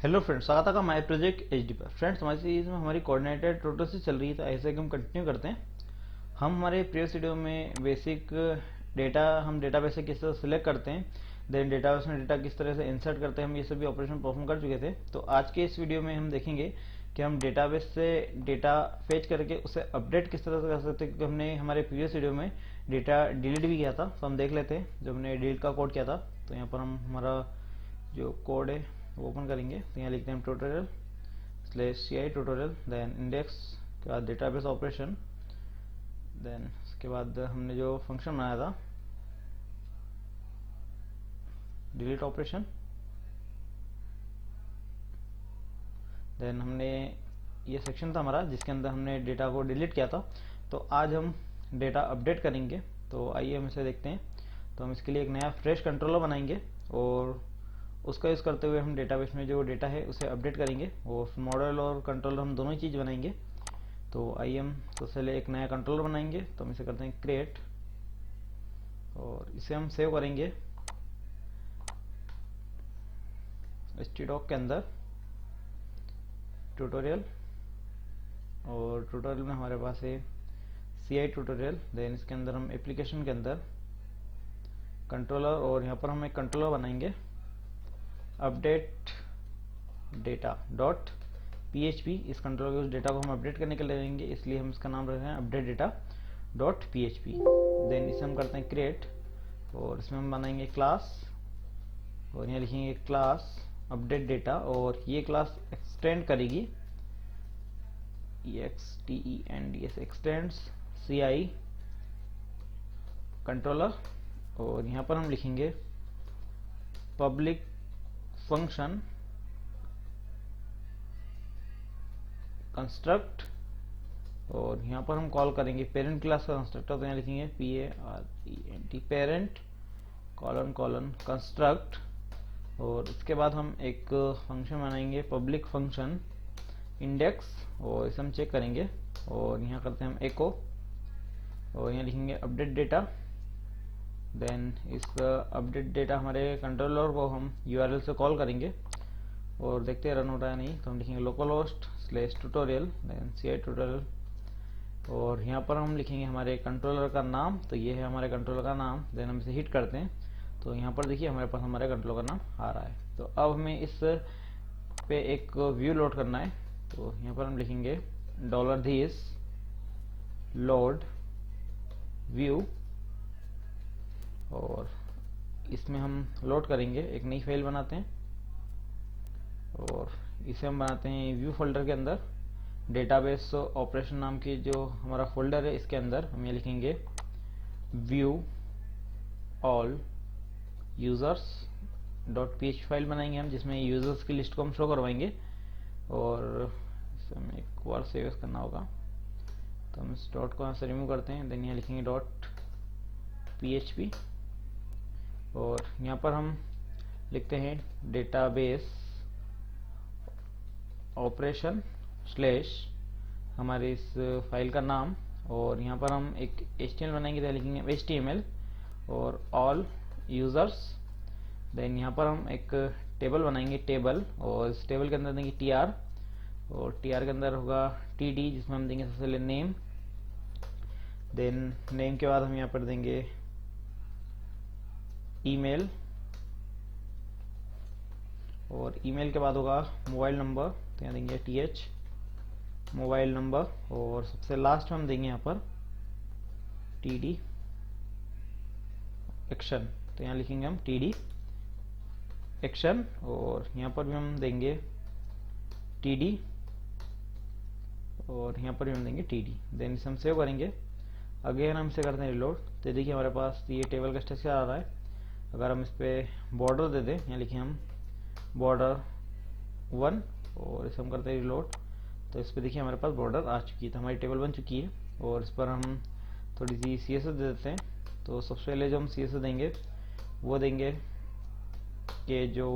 Hello friends, स्वागत है हमारे प्रोजेक्ट एचडी पर। फ्रेंड्स, हमारी सीरीज में हमारी कोऑर्डिनेटेड ट्यूटोरियल चल रही है, तो ऐसे हम कंटिन्यू करते हैं। हम हमारे प्रीवियस वीडियो में बेसिक डेटा, हम डेटाबेस से किस तरह सेलेक्ट करते हैं, देन डेटाबेस में डेटा किस तरह से इंसर्ट करते हैं, हम ये सभी ऑपरेशन परफॉर्म कर चुके थे। तो आज के इस वीडियो में हम देखेंगे कि हम डेटाबेस से डेटा फेच करके उसे अपडेट किस तरह से कर सकते हैं, क्योंकि हमने हमारे प्रीवियस वीडियो में डेटा डिलीट भी किया था। तो हम देख लेते हैं जब हमने डिलीट का कोड किया था। तो यहाँ पर हम हमारा जो कोड है वो ओपन करेंगे। तो यहाँ लिखते हैं tutorial /ci tutorial, then index के बाद डेटाबेस ऑपरेशन, देन उसके बाद हमने जो फंक्शन बनाया था डिलीट ऑपरेशन, देन हमने ये सेक्शन था हमारा जिसके अंदर हमने डेटा को डिलीट किया था। तो आज हम डेटा अपडेट करेंगे। तो आइए हम इसे देखते हैं। तो हम इसके लिए एक नया फ्रेश कंट्रोलर बनाएंगे और उसका यूज़ करते हुए हम डेटाबेस में जो डेटा है उसे अपडेट करेंगे, और मॉडल और कंट्रोलर हम दोनों ही चीज़ बनाएंगे। तो आइए हम सबसे पहले एक नया कंट्रोलर बनाएंगे। तो हम इसे करते हैं क्रिएट और इसे हम सेव करेंगे htdoc के अंदर ट्यूटोरियल, और ट्यूटोरियल में हमारे पास है ci ट्यूटोरियल। देन इसके अंदर हम एप्लीकेशन के अंदर कंट्रोलर, और यहाँ पर हम एक कंट्रोलर बनाएंगे अपडेट डेटा डॉट php। इस कंट्रोलर के उस डेटा को हम अपडेट करने के लिए लेंगे, इसलिए हम इसका नाम रखते हैं update data dot php। Then इसे हम करते हैं क्रिएट, और इसमें हम बनाएंगे क्लास, और यहाँ लिखेंगे क्लास अपडेट डेटा, और ये क्लास एक्सटेंड करेगी extends एक्सटेंड्स ci कंट्रोलर, और यहाँ पर हम लिखेंगे पब्लिक फंक्शन कंस्ट्रक्ट, और यहाँ पर हम कॉल करेंगे पेरेंट क्लास का कंस्ट्रक्टर। तो यहाँ लिखेंगे parent पेरेंट कॉलन कंस्ट्रक्ट, और इसके बाद हम एक फंक्शन बनाएंगे पब्लिक फंक्शन इंडेक्स, और इसे हम चेक करेंगे, और यहाँ करते हैं हम एको, और यहाँ लिखेंगे अपडेट डेटा। देन इस अपडेट डेटा हमारे कंट्रोलर को हम यूआरएल से कॉल करेंगे और देखते हैं रन हो रहा है नहीं। तो हम लिखेंगे localhost /tutorial, then ci tutorial, और यहाँ पर हम लिखेंगे हमारे कंट्रोलर का नाम। तो ये है हमारे कंट्रोलर का नाम। देन हम इसे हिट करते हैं, तो यहाँ पर देखिए हमारे पास हमारे कंट्रोलर का नाम आ रहा है। तो अब हमें इस पे एक व्यू लोड करना है। तो यहाँ पर हम लिखेंगे $this लोड व्यू, और इसमें हम लोड करेंगे, एक नई फाइल बनाते हैं और इसे हम बनाते हैं व्यू फोल्डर के अंदर। डेटाबेस ऑपरेशन नाम की जो हमारा फोल्डर है, इसके अंदर हम ये लिखेंगे view all users dot php file बनाएंगे हम, जिसमें यूजर्स की लिस्ट को हम शो करवाएंगे, और इसे हमें एक बार सेव करना होगा। तो हम इस डॉट को यहाँ से रिमूव करते हैं। देन यहाँ लिखेंगे डॉट php, और यहाँ पर हम लिखते हैं डेटाबेस ऑपरेशन / हमारे इस फाइल का नाम, और यहाँ पर हम एक HTML बनाएंगे। तो लिखेंगे HTML और ऑल यूजर्स। देन यहाँ पर हम एक टेबल बनाएंगे टेबल, और इस टेबल के अंदर देंगे tr, और tr के अंदर होगा td, जिसमें हम देंगे सबसे पहले नेम। देन नेम के बाद हम यहाँ पर देंगे ईमेल, और ईमेल के बाद होगा मोबाइल नंबर। तो यहाँ देंगे th मोबाइल नंबर, और सबसे लास्ट में हम देंगे यहाँ पर td एक्शन। तो यहाँ लिखेंगे हम td एक्शन, और यहाँ पर भी हम देंगे td, और यहाँ पर भी हम देंगे td। देन इसे हम सेव करेंगे। अगेन हम इसे करते हैं रिलोड। तो देखिए हमारे पास ये टेबल का स्ट्रक्चर आ रहा है। अगर हम इस पर बॉर्डर दे दें, यहाँ लिखे हम बॉर्डर 1, और इसे हम करते हैं रिलोड। तो इस पर देखिए हमारे पास बॉर्डर आ चुकी है, तो हमारी टेबल बन चुकी है। और इस पर हम थोड़ी सी CSS दे देते हैं। तो सबसे पहले जो हम CSS देंगे वो देंगे कि जो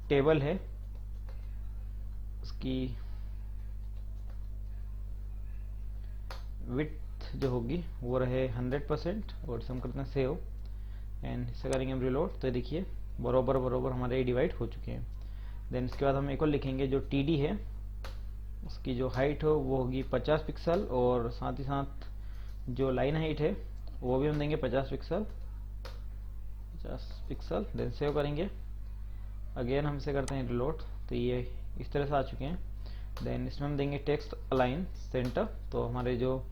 टेबल है उसकी विड्थ जो होगी वो रहे 100%, और इसे हम करते हैं सेव, एंड इसे करेंगे हम रिलोड। तो देखिए बरोबर हमारे डिवाइड हो चुके हैं। देन इसके बाद हम एक और लिखेंगे जो टीडी है उसकी जो हाइट हो वो होगी 50 पिक्सल, और साथ ही साथ जो लाइन हाइट है वो भी हम देंगे 50 पिक्सल। देन सेव करेंगे। अगेन हम इसे करते हैं रिलोड, तो ये इस तरह से आ चुके हैं। देन इसमें हम देंगे टेक्स्ट अलाइन सेंटर, तो हमारे जो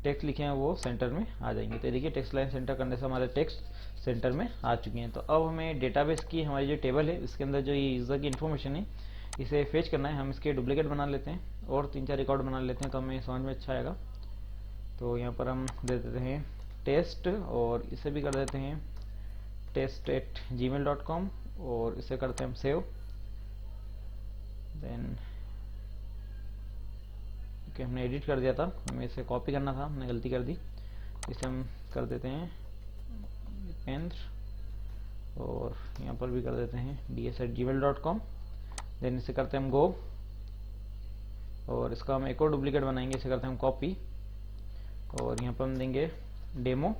टेक्स्ट लिखे हैं वो सेंटर में आ जाएंगे। तो देखिए टेक्स्ट लाइन सेंटर करने से हमारे टेक्स्ट सेंटर में आ चुके हैं। तो अब हमें डेटाबेस की हमारी जो टेबल है इसके अंदर जो ये यूज़र की इन्फॉर्मेशन है इसे फेच करना है। हम इसके डुप्लीकेट बना लेते हैं और 3-4 रिकॉर्ड बना लेते हैं तो हमें समझ में अच्छा आएगा। तो यहाँ पर हम दे देते हैं टेस्ट, और इसे भी कर देते हैं test@gmail.com, और इसे करते हैं हम सेव। देन ओके, हमने एडिट कर दिया था, हमें इसे कॉपी करना था, हमने गलती कर दी। इसे हम कर देते हैं दीपेंद्र, और यहाँ पर भी कर देते हैं ds@gmail.com। देन इसे करते हैं हम गो, और इसका हम एक और डुप्लीकेट बनाएंगे, इसे करते हैं हम कॉपी, और यहाँ पर हम देंगे डेमो,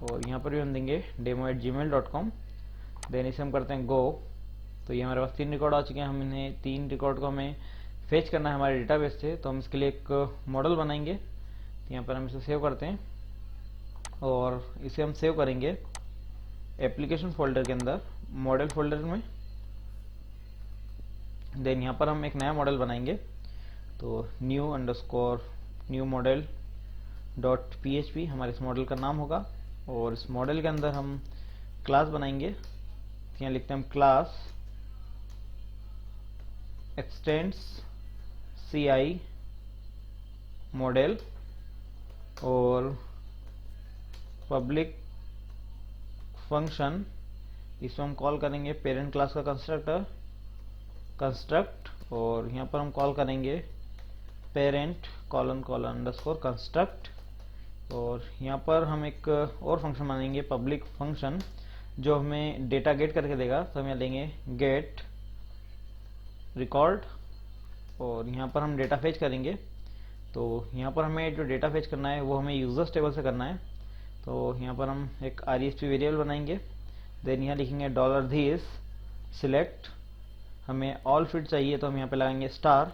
और यहाँ पर भी हम देंगे demo@gmail.com। देन इसे हम करते हैं गो। तो ये हमारे पास 3 रिकॉर्ड आ चुके हैं। हम इन्हें 3 रिकॉर्ड को हमें फेच करना है हमारे डेटाबेस से, तो हम इसके लिए एक मॉडल बनाएंगे। तो यहाँ पर हम इसे सेव करते हैं, और इसे हम सेव करेंगे एप्लीकेशन फोल्डर के अंदर, मॉडल फोल्डर में। देन यहाँ पर हम एक नया मॉडल बनाएंगे, तो न्यू मॉडल .php हमारे इस मॉडल का नाम होगा, और इस मॉडल के अंदर हम क्लास बनाएंगे। यहाँ लिखते हैं हम क्लास एक्सटेंड्स CI मॉडल, और पब्लिक फंक्शन, इसमें हम कॉल करेंगे पेरेंट क्लास का कंस्ट्रक्ट, और यहाँ पर हम कॉल करेंगे पेरेंट : कंस्ट्रक्ट, और यहाँ पर हम एक और फंक्शन बनाएंगे पब्लिक फंक्शन जो हमें डेटा गेट करके देगा। तो हम यहाँ लेंगे गेट रिकॉर्ड, और यहाँ पर हम डेटा फेच करेंगे। तो यहाँ पर हमें जो डेटा फेच करना है वो हमें यूजर्स टेबल से करना है। तो यहाँ पर हम एक RESP वेरिएबल बनाएंगे। देन यहाँ लिखेंगे $this सिलेक्ट, हमें ऑल फील्ड चाहिए तो हम यहाँ पे लगाएंगे स्टार।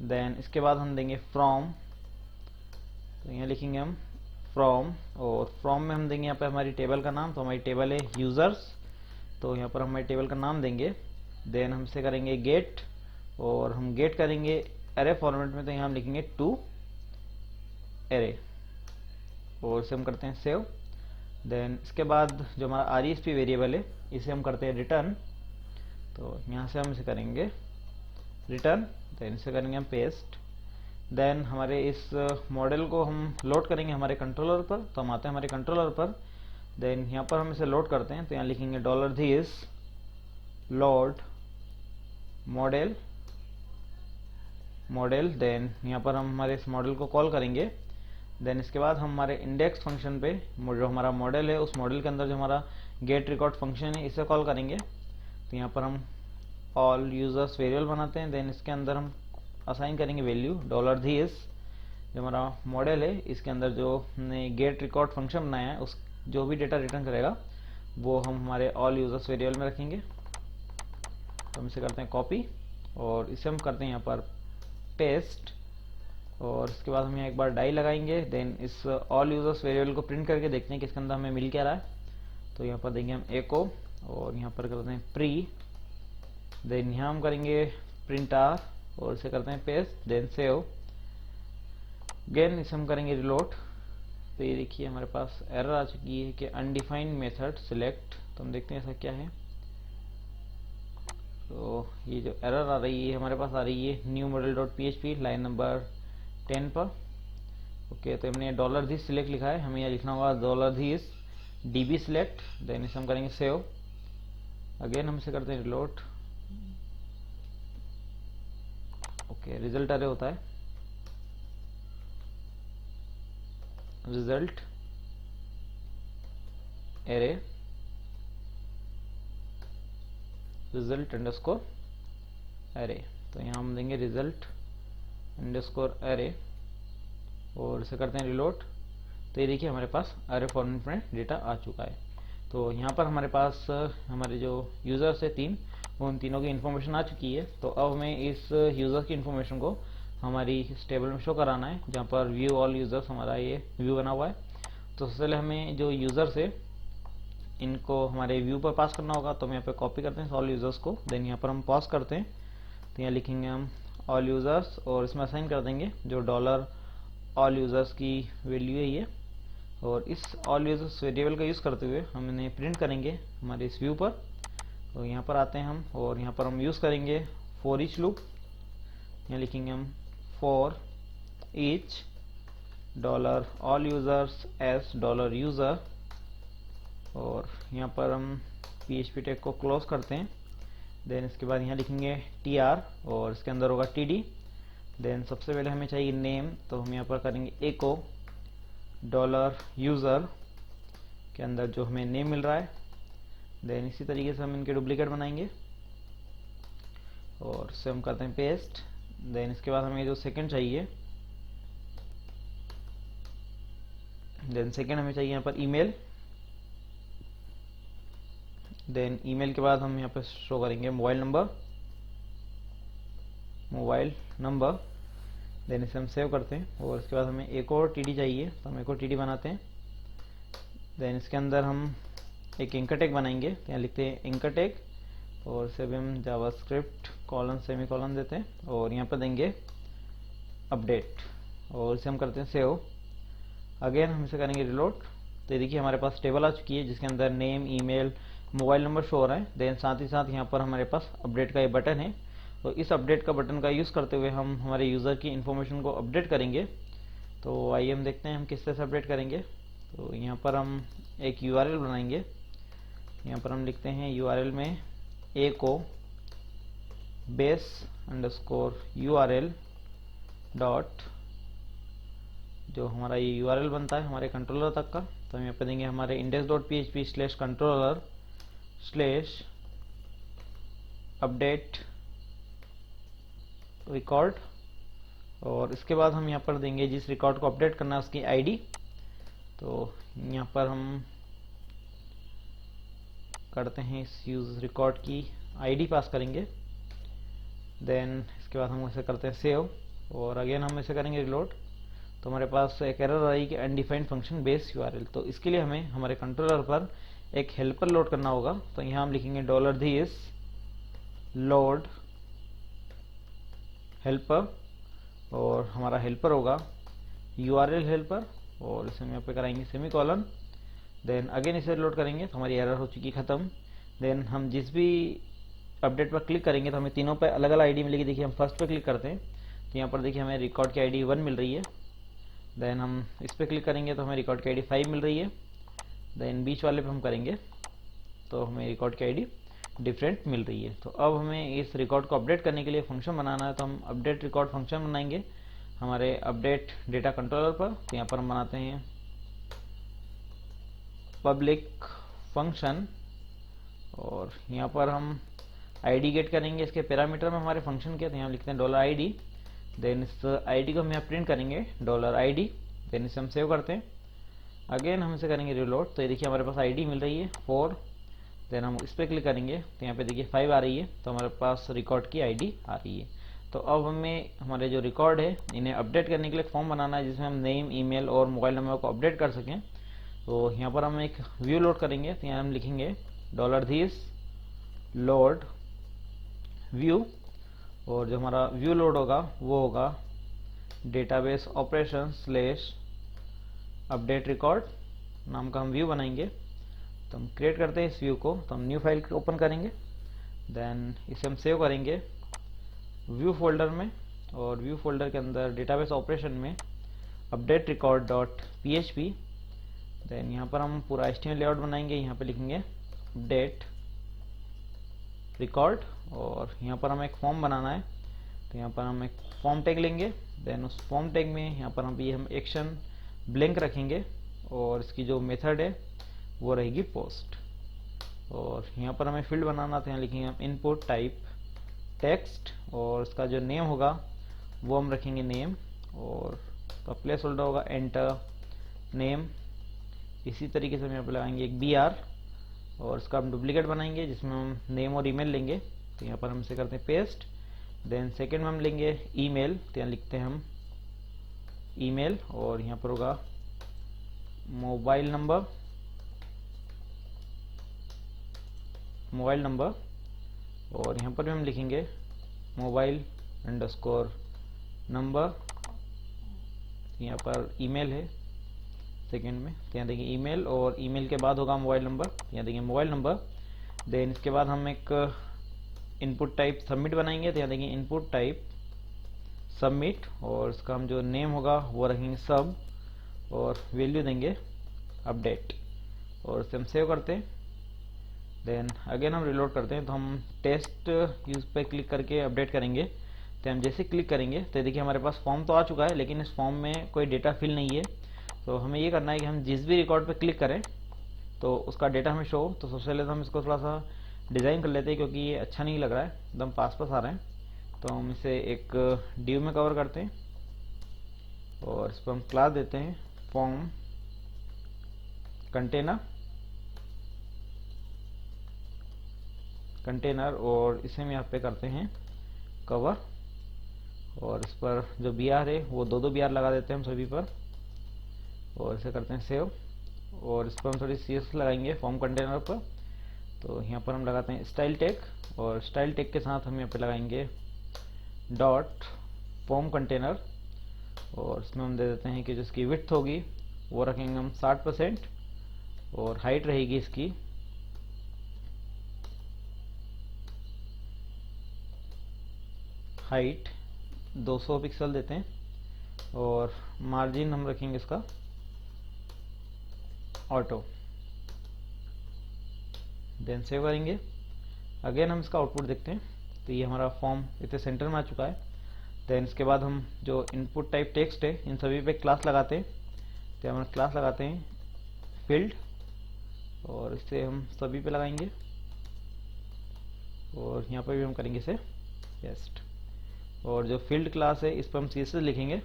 देन इसके बाद हम देंगे फ्रॉम, तो यहाँ लिखेंगे हम फ्रॉम, और फ्रॉम में हम देंगे यहाँ पे हमारी टेबल का नाम। तो हमारी टेबल है यूजर्स, तो यहाँ पर हमारी टेबल का नाम देंगे। देन हम इसे करेंगे गेट, और हम गेट करेंगे अरे फॉर्मेट में, तो यहाँ हम लिखेंगे टू अरे, और इसे हम करते हैं सेव। देन इसके बाद जो हमारा RESP वेरिएबल है इसे हम करते हैं रिटर्न, तो यहाँ से हम इसे करेंगे रिटर्न। देन इसे करेंगे हम पेस्ट। देन हमारे इस मॉडल को हम लोड करेंगे हमारे कंट्रोलर पर, तो हम आते हैं हमारे कंट्रोलर पर। देन यहाँ पर हम इसे लोड करते हैं, तो यहाँ लिखेंगे $this लोड मॉडल। देन यहाँ पर हम हमारे इस मॉडल को कॉल करेंगे। देन इसके बाद हम हमारे इंडेक्स फंक्शन पे जो हमारा मॉडल है उस मॉडल के अंदर जो हमारा गेट रिकॉर्ड फंक्शन है इसे कॉल करेंगे। तो यहाँ पर हम ऑल यूजर्स वेरिएबल बनाते हैं। देन इसके अंदर हम असाइन करेंगे वैल्यू $this, जो हमारा मॉडल है इसके अंदर जो हमने गेट रिकॉर्ड फंक्शन बनाया है उस जो भी डेटा रिटर्न करेगा वो हम हमारे ऑल यूजर्स वेरिएबल में रखेंगे। तो हम इसे करते हैं कॉपी, और इसे हम करते हैं यहाँ पर पेस्ट, और इसके बाद हम यहाँ एक बार डाई लगाएंगे। देन इस ऑल यूजर्स वेरिएबल को प्रिंट करके देखते हैं कि इसके अंदर हमें मिल क्या रहा है। तो यहाँ पर देंगे हम एको, और यहाँ पर करते हैं प्री। देन यहाँ हम करेंगे प्रिंट आर, और इसे करते हैं पेस्ट। Then save. अगेन इसे हम करेंगे रिलोड। तो ये देखिए हमारे पास एरर आ चुकी है कि अनडिफाइंड मेथड सिलेक्ट। तो हम देखते हैं ऐसा क्या है। तो ये जो एरर आ रही है हमारे पास आ रही है new model .php line number 10 पर। ओके, तो हमने $this सिलेक्ट लिखा है, हमें यहाँ लिखना होगा $this db सिलेक्ट। देन इसे हम करेंगे सेव। अगेन हम इसे करते हैं रिलोड। ओके, रिजल्ट अरे होता है, result array result underscore array. तो यहाँ हम देंगे रिजल्ट अंडरस्कोर एरे, और इसे करते हैं रिलोड। तो ये देखिए हमारे पास अरे फॉर्मेट में डेटा आ चुका है। तो यहाँ पर हमारे पास हमारे जो यूजर्स है 3, उन तीनों की इन्फॉर्मेशन आ चुकी है। तो अब हमें इस यूज़र की इन्फॉर्मेशन को हमारी इस टेबल में शो कराना है, जहाँ पर व्यू ऑल यूज़र्स हमारा ये व्यू बना हुआ है। तो सबसे पहले हमें जो यूज़र्स है इनको हमारे व्यू पर पास करना होगा। तो हम यहाँ पे कॉपी करते हैं ऑल यूज़र्स को, देन यहाँ पर हम पास करते हैं। तो यहाँ लिखेंगे हम ऑल यूज़र्स और इसमें असाइन कर देंगे जो डॉलर ऑल यूज़र्स की वैल्यू है ये। और इस ऑल यूज़र्स वेरिएबल का यूज़ करते हुए हम इन्हें प्रिंट करेंगे हमारे इस व्यू पर। तो यहाँ पर आते हैं हम और यहाँ पर हम यूज़ करेंगे फॉर ईच लूप। यहाँ लिखेंगे हम for each dollar all users S dollar user, और यहाँ पर हम PHP टैग को क्लोज करते हैं। देन इसके बाद यहाँ लिखेंगे tr और इसके अंदर होगा td। देन सबसे पहले हमें चाहिए नेम, तो हम यहाँ पर करेंगे एको डॉलर यूज़र के अंदर जो हमें नेम मिल रहा है। देन इसी तरीके से हम इनके डुप्लीकेट बनाएंगे और इसे हम करते हैं पेस्ट। देन इसके बाद हमें जो सेकंड चाहिए, देन सेकंड हमें चाहिए यहाँ पर ईमेल। देन ईमेल के बाद हम यहाँ पर शो करेंगे मोबाइल नंबर। देन इसे हम सेव करते हैं और इसके बाद हमें एक और टीडी चाहिए, तो हम एक और टीडी बनाते हैं। देन इसके अंदर हम एक एंकर टैग बनाएंगे, तो यहाँ लिखते हैं एंकर टैग और इसे भी हम जावास्क्रिप्ट कॉलन सेमी कॉलन देते हैं और यहाँ पर देंगे अपडेट और इसे हम करते हैं सेव। अगेन हम इसे करेंगे रिलोड। तो देखिए हमारे पास टेबल आ चुकी है जिसके अंदर name, email, mobile number show हो रहा है। देन साथ ही साथ यहाँ पर हमारे पास अपडेट का ये बटन है। तो इस अपडेट का बटन का यूज़ करते हुए हम हमारे यूज़र की इन्फॉर्मेशन को अपडेट करेंगे। तो आइए हम देखते हैं हम किस तरह से अपडेट करेंगे। तो यहाँ पर हम एक URL बनाएंगे। यहाँ पर हम लिखते हैं URL में एको बेस अंडरस्कोर URL डॉट, जो हमारा ये URL बनता है हमारे कंट्रोलर तक का। तो हम यहाँ पे देंगे हमारे index.php/controller/ अपडेट रिकॉर्ड, और इसके बाद हम यहाँ पर देंगे जिस रिकॉर्ड को अपडेट करना है उसकी आईडी। तो यहाँ पर हम करते हैं इस यूज रिकॉर्ड की आईडी पास करेंगे। देन इसके बाद हम इसे करते हैं सेव और अगेन हम इसे करेंगे रिलोड। तो हमारे पास एक एरर आई कि अनडिफाइंड फंक्शन बेस URL। तो इसके लिए हमें हमारे कंट्रोलर पर एक हेल्पर लोड करना होगा। तो यहाँ हम लिखेंगे $this लोड हेल्पर और हमारा हेल्पर होगा URL हेल्पर और इसे हम यहाँ पे कराएंगे सेमी कॉलन। देन अगेन इसे लोड करेंगे तो हमारी एरर हो चुकी खत्म। देन हम जिस भी अपडेट पर क्लिक करेंगे तो हमें तीनों पे अलग अलग आईडी मिलेगी। देखिए हम फर्स्ट पे क्लिक करते हैं तो यहाँ पर देखिए हमें रिकॉर्ड की आईडी 1 मिल रही है। देन हम इस पर क्लिक करेंगे तो हमें रिकॉर्ड की आईडी 5 मिल रही है। देन बीच वाले पे हम करेंगे तो हमें रिकॉर्ड की आईडी डिफरेंट मिल रही है। तो अब हमें इस रिकॉर्ड को अपडेट करने के लिए फंक्शन बनाना है। तो हम अपडेट रिकॉर्ड फंक्शन बनाएंगे हमारे अपडेट डेटा कंट्रोलर पर। तो यहाँ पर हम बनाते हैं पब्लिक फंक्शन और यहाँ पर हम आईडी गेट करेंगे इसके पैरामीटर में हमारे फंक्शन के। तो यहाँ लिखते हैं $ID। देन इस आईडी को हम यहाँ प्रिंट करेंगे $ID। देन इसे हम सेव करते हैं। अगेन हम इसे करेंगे रिलोड। तो ये देखिए हमारे पास आईडी मिल रही है 4। देन हम इस पर क्लिक करेंगे तो यहाँ पे देखिए 5 आ रही है। तो हमारे पास रिकॉर्ड की आईडी आ रही है। तो अब हमें हमारे जो रिकॉर्ड है इन्हें अपडेट करने के लिए फॉर्म बनाना है जिसमें हम नेम, ईमेल और मोबाइल नंबर को अपडेट कर सकें। तो यहाँ पर हम एक व्यू लोड करेंगे। तो यहाँ हम लिखेंगे $this लोड व्यू और जो हमारा व्यू लोड होगा वो होगा डेटाबेस ऑपरेशन / अपडेट रिकॉर्ड नाम का हम व्यू बनाएंगे। तो हम क्रिएट करते हैं इस व्यू को। तो हम न्यू फाइल ओपन करेंगे। देन इसे हम सेव करेंगे व्यू फोल्डर में और व्यू फोल्डर के अंदर डेटाबेस ऑपरेशन में अपडेट रिकॉर्ड .php। देन यहाँ पर हम पूरा HTML लेआउट बनाएंगे। यहाँ पे लिखेंगे अपडेट रिकॉर्ड और यहाँ पर हमें एक फॉर्म बनाना है। तो यहाँ पर हम एक फॉर्म टैग लेंगे। देन उस फॉर्म टैग में यहाँ पर हम एक्शन ब्लैंक रखेंगे और इसकी जो मेथड है वो रहेगी पोस्ट। और यहाँ पर हमें फील्ड बनाना था। यहाँ लिखेंगे हम इनपुट टाइप टेक्स्ट और इसका जो नेम होगा वो हम रखेंगे नेम और उसका प्लेस होल्डर होगा एंटर नेम। इसी तरीके से हम यहाँ पर लगाएंगे एक BR और इसका हम डुप्लीकेट बनाएंगे जिसमें हम नेम और ईमेल लेंगे। तो यहाँ पर हम इसे करते हैं पेस्ट। देन सेकेंड में हम लेंगे ईमेल, तो यहाँ लिखते हैं हम ईमेल, और यहाँ पर होगा मोबाइल नंबर, और यहाँ पर भी हम लिखेंगे मोबाइल अंडरस्कोर नंबर। यहाँ पर ईमेल है सेकेंड में, तो यहाँ देखिए ईमेल, और ईमेल के बाद होगा मोबाइल नंबर, यहाँ देखिए मोबाइल नंबर। देन इसके बाद हम एक इनपुट टाइप सबमिट बनाएंगे, तो यहाँ देखिए इनपुट टाइप सबमिट, और इसका हम जो नेम होगा वो रखेंगे सब, और वैल्यू देंगे अपडेट, और इसे हम सेव करते हैं। देन अगेन हम रिलोड करते हैं, तो हम टेस्ट यूज पे क्लिक करके अपडेट करेंगे। तो हम जैसे क्लिक करेंगे तो देखिए हमारे पास फॉर्म तो आ चुका है, लेकिन इस फॉर्म में कोई डेटा फिल नहीं है। तो हमें ये करना है कि हम जिस भी रिकॉर्ड पे क्लिक करें तो उसका डेटा हमें शो हो। तो सबसे पहले तो हम इसको थोड़ा सा डिज़ाइन कर लेते हैं, क्योंकि ये अच्छा नहीं लग रहा है, एकदम पास आ रहे हैं। तो हम इसे एक डिव में कवर करते हैं, और इस पर हम क्लास देते हैं फॉर्म कंटेनर, और इसे हम यहाँ पे करते हैं कवर, और इस पर जो बी आर है वो दो बी आर लगा देते हैं हम सभी पर, और इसे करते हैं सेव। और इस पर हम थोड़ी सी एस लगाएंगे फॉर्म कंटेनर पर, तो यहाँ पर हम लगाते हैं स्टाइल टैग, और स्टाइल टैग के साथ हम यहाँ पे लगाएंगे डॉट फॉर्म कंटेनर, और इसमें हम दे देते हैं कि जिसकी विड्थ होगी वो रखेंगे हम 60%, और हाइट रहेगी इसकी हाइट 200 पिक्सल देते हैं, और मार्जिन हम रखेंगे इसका ऑटो। देन सेव करेंगे। अगेन हम इसका आउटपुट देखते हैं, तो ये हमारा फॉर्म इतने सेंटर में आ चुका है। देन इसके बाद हम जो इनपुट टाइप टेक्स्ट है इन सभी पे क्लास लगाते हैं, तो हम क्लास लगाते हैं फील्ड, और इसे हम सभी पे लगाएंगे, और यहाँ पर भी हम करेंगे इसे पेस्ट। और जो फील्ड क्लास है इस पर हम CSS लिखेंगे,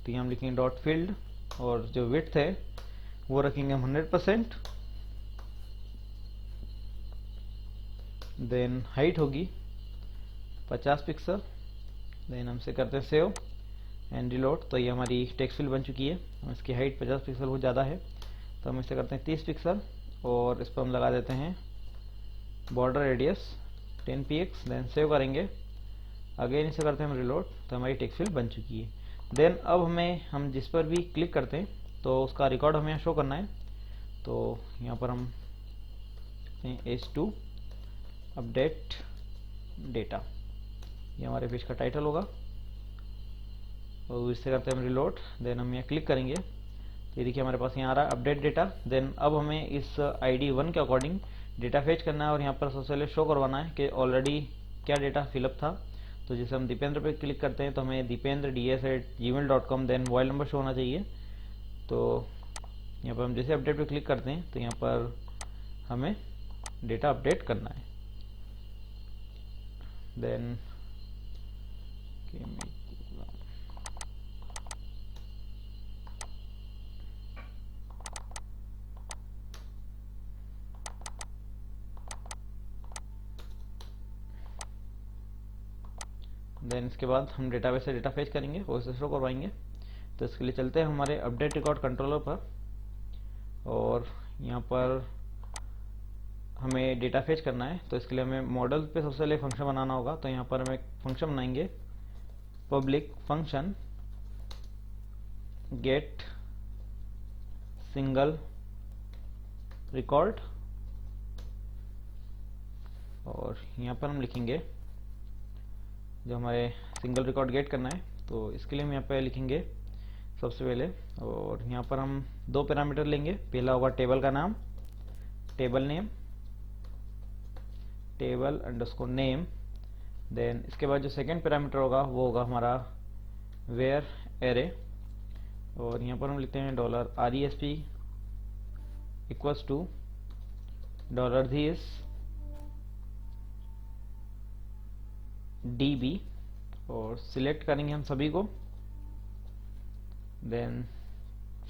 तो यहाँ हम लिखेंगे डॉट फील्ड, और जो विड्थ है वो रखेंगे हम 100%। देन हाइट होगी 50 पिक्सल। देन हमसे करते हैं सेव एंड रिलोड, तो ये हमारी टेक्स्ट फील्ड बन चुकी है। इसकी हाइट 50 पिक्सल बहुत ज़्यादा है, तो हम इसे करते हैं 30 पिक्सल, और इस पर हम लगा देते हैं border radius 10 px। Then save करेंगे। अगेन इसे करते हैं हम रिलोड, तो हमारी टेक्स्ट फील्ड बन चुकी है। देन अब हम जिस पर भी क्लिक करते हैं तो उसका रिकॉर्ड हमें यहाँ शो करना है, तो यहाँ पर हम H2 अपडेट डेटा, ये हमारे पेज का टाइटल होगा, और इससे करते हैं हम रिलोड। देन हम यहाँ क्लिक करेंगे, तो ये देखिए हमारे पास यहाँ आ रहा है अपडेट डेटा। देन अब हमें इस ID 1 के अकॉर्डिंग डेटा फेच करना है, और यहाँ पर सबसे पहले शो करवाना है कि ऑलरेडी क्या डेटा फिलअप था। तो जैसे हम दीपेंद्र पे क्लिक करते हैं तो हमें dipendra@gmail.com then mobile number show होना चाहिए। तो यहाँ पर हम जैसे अपडेट पे क्लिक करते हैं तो यहाँ पर हमें डेटा अपडेट करना है। देन इसके बाद हम डेटाबेस से डेटा फेच करेंगे और इसे शो करवाएंगे। तो इसके लिए चलते हैं हमारे अपडेट रिकॉर्ड कंट्रोलर पर, और यहाँ पर हमें डेटा फेच करना है। तो इसके लिए हमें मॉडल पे सबसे पहले फंक्शन बनाना होगा। तो यहाँ पर हम एक फंक्शन बनाएंगे, public function get single record, और यहाँ पर हम लिखेंगे जो हमारे सिंगल रिकॉर्ड गेट करना है। तो इसके लिए हम यहाँ पे लिखेंगे सबसे पहले, और यहाँ पर हम दो पैरामीटर लेंगे। पहला होगा टेबल का नाम, table name, table underscore name. Then इसके बाद जो सेकंड पैरामीटर होगा वो होगा हमारा वेयर एरे, और यहाँ पर हम लिखते हैं $RESP equals to $this DB, और सिलेक्ट करेंगे हम सभी को। देन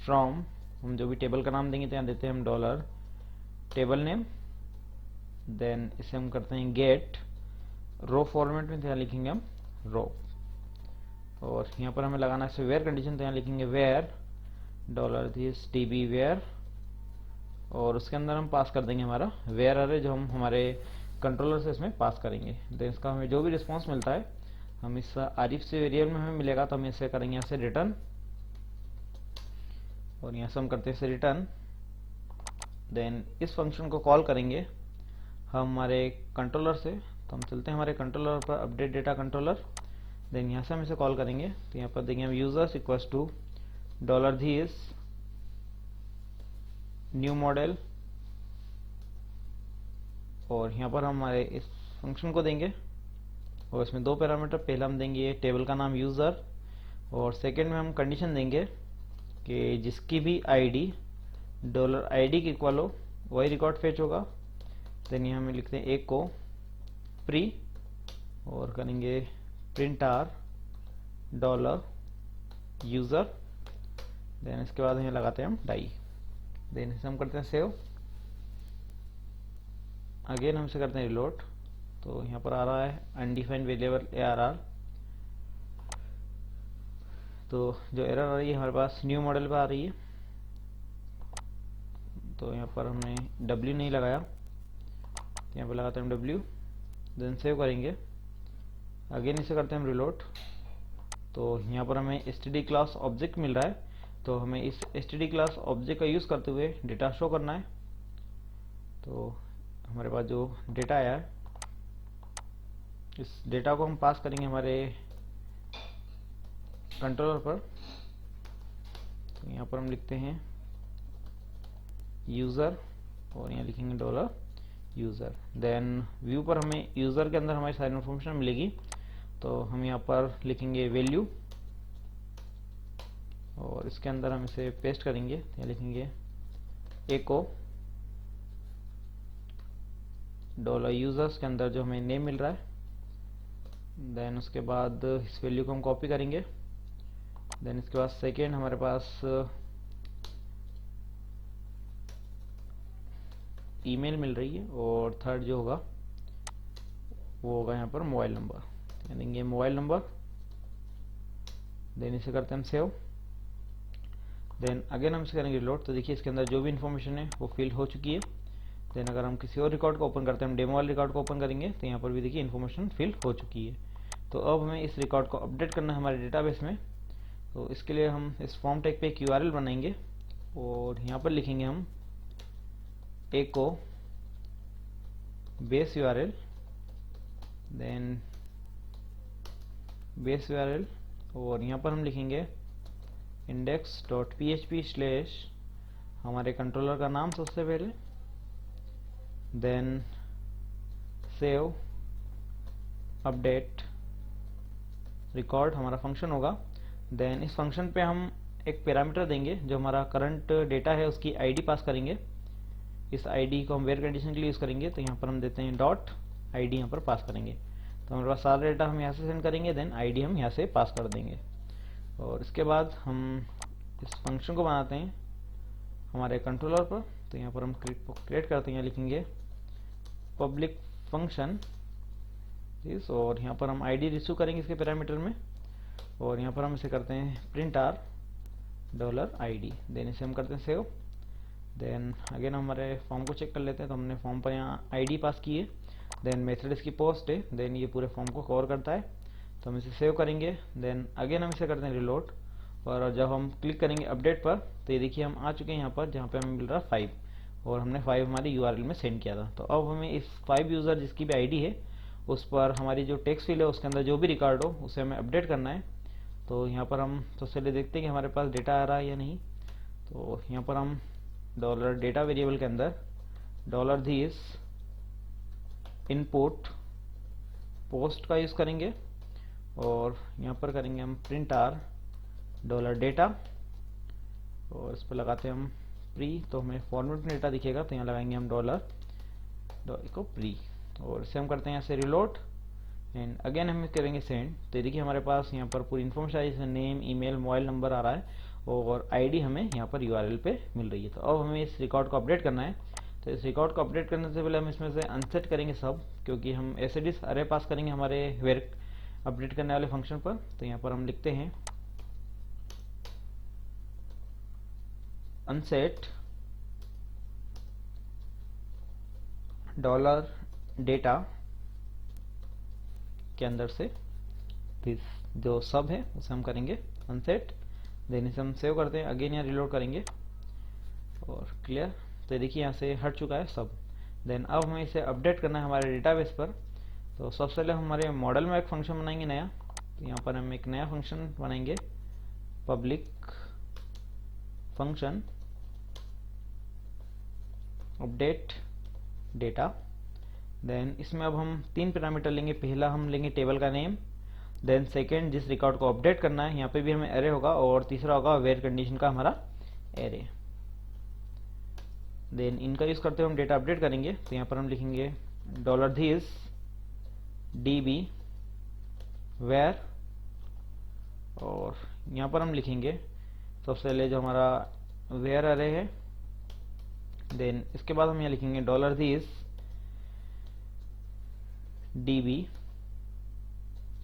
फ्रॉम हम जो भी टेबल का नाम देंगे तो यहाँ देते हैं हम $टेबल नेम, देन इसे हम करते हैं गेट रो फॉर्मेट में, तो यहाँ लिखेंगे हम रो। और यहाँ पर हमें लगाना है वेयर कंडीशन, तो यहाँ लिखेंगे वेयर $this db वेयर, और उसके अंदर हम पास कर देंगे हमारा वेयर अरे जो हम हमारे कंट्रोलर से इसमें पास करेंगे। देन इसका हमें जो भी रिस्पांस मिलता है हम इस आरिफ से वेरिएबल में हमें मिलेगा, तो हम इसे करेंगे यहाँ से रिटर्न, और यहाँ से हम करते हैं इसे रिटर्न। देन इस फंक्शन को कॉल करेंगे हम हमारे कंट्रोलर से, तो हम चलते हैं हमारे कंट्रोलर पर, अपडेट डेटा कंट्रोलर। देन यहाँ से हम इसे कॉल करेंगे, तो यहाँ पर देंगे हम users equals to $this new model, और यहाँ पर हम हमारे इस फंक्शन को देंगे, और इसमें दो पैरामीटर, पहला हम देंगे टेबल का नाम यूज़र, और सेकंड में हम कंडीशन देंगे कि जिसकी भी आईडी $id के इक्वल हो वही रिकॉर्ड फेच होगा। देन यहाँ हम लिखते हैं एक को प्री, और करेंगे प्रिंट आर $यूज़र। देन इसके बाद यहाँ लगाते हैं हम डाई। देन इसे हम करते हैं सेव, अगेन हम इसे करते हैं रिलोड, तो यहाँ पर आ रहा है अनडिफाइंड वेरिएबल ARR। तो जो एरर आ रही है हमारे पास न्यू मॉडल पर आ रही है, तो यहाँ पर हमने W नहीं लगाया, तो यहाँ पर लगाते हैं W। देन सेव करेंगे, अगेन इसे करते हैं हम रिलोड, तो यहाँ पर हमें std क्लास ऑब्जेक्ट मिल रहा है, तो हमें इस std क्लास ऑब्जेक्ट का यूज़ करते हुए डेटा शो करना है। तो हमारे पास जो डेटा आया है इस डेटा को हम पास करेंगे हमारे कंट्रोलर पर, तो यहाँ पर हम लिखते हैं यूज़र, और यहाँ लिखेंगे $यूज़र। देन व्यू पर हमें यूज़र के अंदर हमारी सारी इन्फॉर्मेशन मिलेगी, तो हम यहाँ पर लिखेंगे वैल्यू, और इसके अंदर हम इसे पेस्ट करेंगे, यहाँ लिखेंगे एको $यूजर्स के अंदर जो हमें नेम मिल रहा है। देन उसके बाद इस वैल्यू को हम कॉपी करेंगे। देन इसके बाद सेकेंड हमारे पास ईमेल मिल रही है, और थर्ड जो होगा वो होगा यहाँ पर मोबाइल नंबर, यानी देंगे मोबाइल नंबर। देन इसे करते हैं हम सेव। देन अगेन हम इसे करेंगे रिलोड, तो देखिए इसके अंदर जो भी इन्फॉर्मेशन है वो फिल हो चुकी है। देन अगर हम किसी और रिकॉर्ड को ओपन करते हैं, हम डेमो वाले रिकॉर्ड को ओपन करेंगे, तो यहाँ पर भी देखिए इन्फॉर्मेशन फिल हो चुकी है। तो अब हमें इस रिकॉर्ड को अपडेट करना है हमारे डेटाबेस में, तो इसके लिए हम इस फॉर्म टैग पे एक URL बनाएंगे, और यहाँ पर लिखेंगे हम एको base URL, then base URL, और यहाँ पर हम लिखेंगे index.php/ हमारे कंट्रोलर का नाम सबसे पहले, देन सेव अपडेट रिकॉर्ड हमारा फंक्शन होगा। देन इस फंक्शन पे हम एक पैरामीटर देंगे, जो हमारा करंट डेटा है उसकी आईडी पास करेंगे। इस आईडी को हम वेयर कंडीशन के लिए यूज़ करेंगे, तो यहाँ पर हम देते हैं .id यहाँ पर पास करेंगे, तो हमारे पास सारा डेटा हम यहाँ से सेंड करेंगे, देन आईडी हम यहाँ से पास कर देंगे। और इसके बाद हम इस फंक्शन को बनाते हैं हमारे कंट्रोलर पर, तो यहाँ पर हम क्रिएट करते हैं, यहाँ लिखेंगे पब्लिक फंक्शन दिस, और यहाँ पर हम आईडी रिसीव करेंगे इसके पैरामीटर में, और यहाँ पर हम इसे करते हैं प्रिंट आर $id। देन इसे हम करते हैं सेव। देन अगेन हमारे फॉर्म को चेक कर लेते हैं, तो हमने फॉर्म पर यहाँ आईडी पास की है, देन मेथड इसकी पोस्ट है, देन ये पूरे फॉर्म को कवर करता है, तो हम इसे सेव करेंगे। देन अगेन हम इसे करते हैं रिलोड, और जब हम क्लिक करेंगे अपडेट पर, तो ये देखिए हम आ चुके हैं यहाँ पर, जहाँ पे हमें मिल रहा है 5, और हमने 5 हमारी URL में सेंड किया था। तो अब हमें इस 5 यूज़र जिसकी भी आईडी है उस पर हमारी जो टेक्स्ट फील्ड है उसके अंदर जो भी रिकॉर्ड हो उसे हमें अपडेट करना है। तो यहाँ पर हम तो चलिए देखते हैं कि हमारे पास डेटा आ रहा है या नहीं। तो यहाँ पर हम $डेटा वेरिएबल के अंदर $this इनपुट पोस्ट का यूज़ करेंगे, और यहाँ पर करेंगे हम प्रिंट आर $डेटा, और इस पर लगाते हैं हम प्री, तो हमें फॉर्मेट में डेटा दिखेगा, तो यहाँ लगाएंगे हम को प्री, और इसे हम करते हैं यहाँ से रिलोड, एंड अगेन हम करेंगे सेंड। तो देखिए हमारे पास यहाँ पर पूरी इन्फॉर्मेशन आई, जैसे नेम, ईमेल, मोबाइल नंबर आ रहा है, और आईडी हमें यहाँ पर URL पे मिल रही है। तो अब हमें इस रिकॉर्ड को अपडेट करना है, तो इस रिकॉर्ड को अपडेट करने से पहले हम इसमें से अनसेट करेंगे सब, क्योंकि हम एसएडिस अरे पास करेंगे हमारे वेर अपडेट करने वाले फंक्शन पर। तो यहाँ पर हम लिखते हैं अनसेट डॉलर डेटा के अंदर से जो सब है उसे हम करेंगे अनसेट। देन इसे हम सेव करते हैं, अगेन यहाँ रिलोड करेंगे और क्लियर। तो देखिए यहाँ से हट चुका है सब। देन अब हमें इसे अपडेट करना है हमारे डेटाबेस पर। तो सबसे पहले हमारे मॉडल में एक फंक्शन बनाएंगे नया। तो यहाँ पर हम एक नया फंक्शन बनाएंगे, public function update data. Then इसमें अब हम 3 पैरामीटर लेंगे। पहला हम लेंगे टेबल का नेम, देन सेकेंड जिस रिकॉर्ड को अपडेट करना है, यहाँ पे भी हमें एरे होगा, और तीसरा होगा वेयर कंडीशन का हमारा एरे। देन इनका यूज करते हुए हम डेटा अपडेट करेंगे। तो यहाँ पर हम लिखेंगे $this db where, और यहाँ पर हम लिखेंगे सबसे पहले जो हमारा वेयर अरे है। देन इसके बाद हम यहाँ लिखेंगे $this db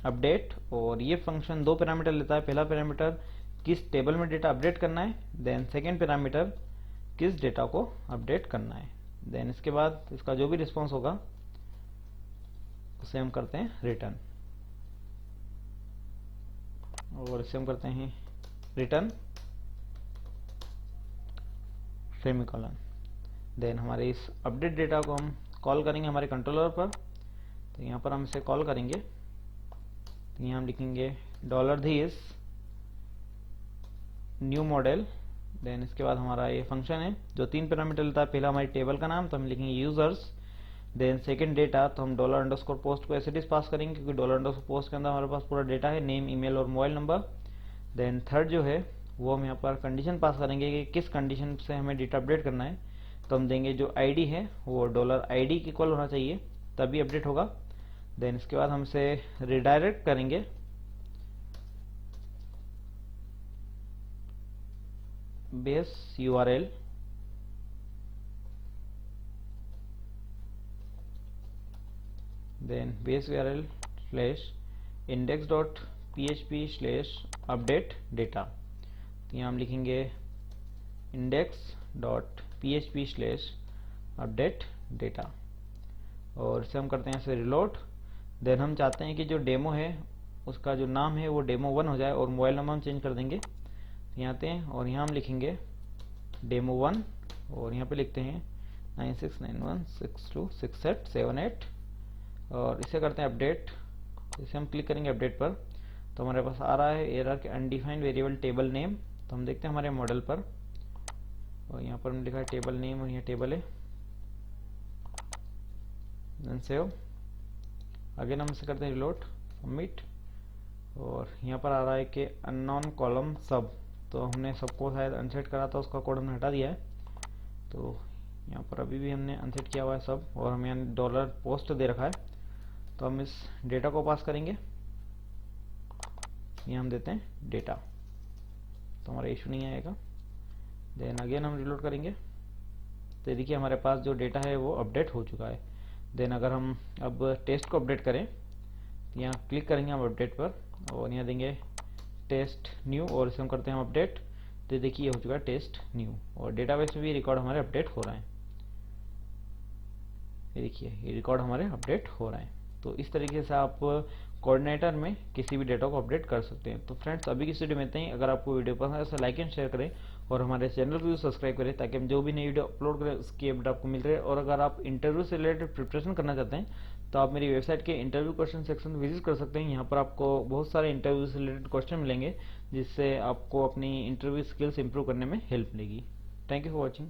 अपडेट, और ये फंक्शन 2 पैरामीटर लेता है। पहला पैरामीटर किस टेबल में डेटा अपडेट करना है, देन सेकेंड पैरामीटर किस डेटा को अपडेट करना है। देन इसके बाद इसका जो भी रिस्पॉन्स होगा उसे हम करते हैं रिटर्न, और इसे हम करते हैं रिटर्न सेमीकोलन। देन हमारे इस अपडेट डेटा को हम कॉल करेंगे हमारे कंट्रोलर पर। तो यहाँ पर हम इसे कॉल करेंगे। तो यहाँ हम लिखेंगे $this न्यू मॉडल। देन इसके बाद हमारा ये फंक्शन है जो 3 पैरामीटर लेता है। पहला हमारी टेबल का नाम, तो हम लिखेंगे यूजर्स। देन सेकंड डेटा, तो हम $_post को एसएडिस पास करेंगे, क्योंकि $_post के अंदर हमारे पास पूरा डेटा है, नेम, ईमेल और मोबाइल नंबर। देन थर्ड जो है वो हम यहाँ पर कंडीशन पास करेंगे कि किस कंडीशन से हमें डेटा अपडेट करना है। तो हम देंगे जो आईडी है वो $ID के इक्वल होना चाहिए, तभी अपडेट होगा। देन इसके बाद हम इसे रिडायरेक्ट करेंगे base URL, then base URL /index.php/update data। तो यहाँ हम लिखेंगे index.php/update data, और इसे हम करते हैं इसे रिलोड। देन हम चाहते हैं कि जो डेमो है उसका जो नाम है वो demo1 हो जाए, और मोबाइल नंबर हम चेंज कर देंगे। यहाँ आते हैं और यहाँ हम लिखेंगे demo1, और यहाँ पे लिखते हैं 9691626878, और इसे करते हैं अपडेट। इसे हम क्लिक करेंगे अपडेट पर, तो हमारे पास आ रहा है एरर के अनडिफाइंड वेरिएबल टेबल नेम। तो हम देखते हैं हमारे मॉडल पर, और यहाँ पर हमने लिखा है टेबल नेम, और यहाँ टेबल है। देन सेव, अगेन हम इसे करते हैं रिलोड, सबमिट, और यहाँ पर आ रहा है कि अननोन कॉलम सब। तो हमने सबको शायद अनसेट करा था, उसका कोड हमने हटा दिया है। तो यहाँ पर अभी भी हमने अनसेट किया हुआ है सब, और हमें यहाँ $post दे रखा है। तो हम इस डेटा को पास करेंगे, यहाँ हम देते हैं डेटा, तो हमारा इशू नहीं आएगा। देन अगेन हम रिलोड करेंगे, तो देखिए हमारे पास जो डेटा है वो अपडेट हो चुका है। देन अगर हम अब टेस्ट को अपडेट करें, यहाँ क्लिक करेंगे हम अपडेट पर, और यहाँ देंगे टेस्ट न्यू, और इसे हम करते हैं हम अपडेट। तो देखिए हो चुका है टेस्ट न्यू, और डेटाबेस में भी रिकॉर्ड हमारे अपडेट हो रहा है। ये देखिए ये रिकॉर्ड हमारे अपडेट हो रहा है। तो इस तरीके से आप कोऑर्डिनेटर में किसी भी डेटा को अपडेट कर सकते हैं। तो फ्रेंड्स अभी की वीडियो में इतना ही। अगर आपको वीडियो पसंद है तो लाइक एंड शेयर करें, और हमारे चैनल को भी सब्सक्राइब करें, ताकि हम जो भी नई वीडियो अपलोड करें उसकी अपडेट आपको मिल रहे। और अगर आप इंटरव्यू से रिलेटेड प्रिपरेशन करना चाहते हैं तो आप मेरी वेबसाइट के इंटरव्यू क्वेश्चन सेक्शन विजिट कर सकते हैं। यहाँ पर आपको बहुत सारे इंटरव्यू से रिलेटेड क्वेश्चन मिलेंगे, जिससे आपको अपनी इंटरव्यू स्किल्स इंप्रूव करने में हेल्प मिलेगी। Thank you for watching.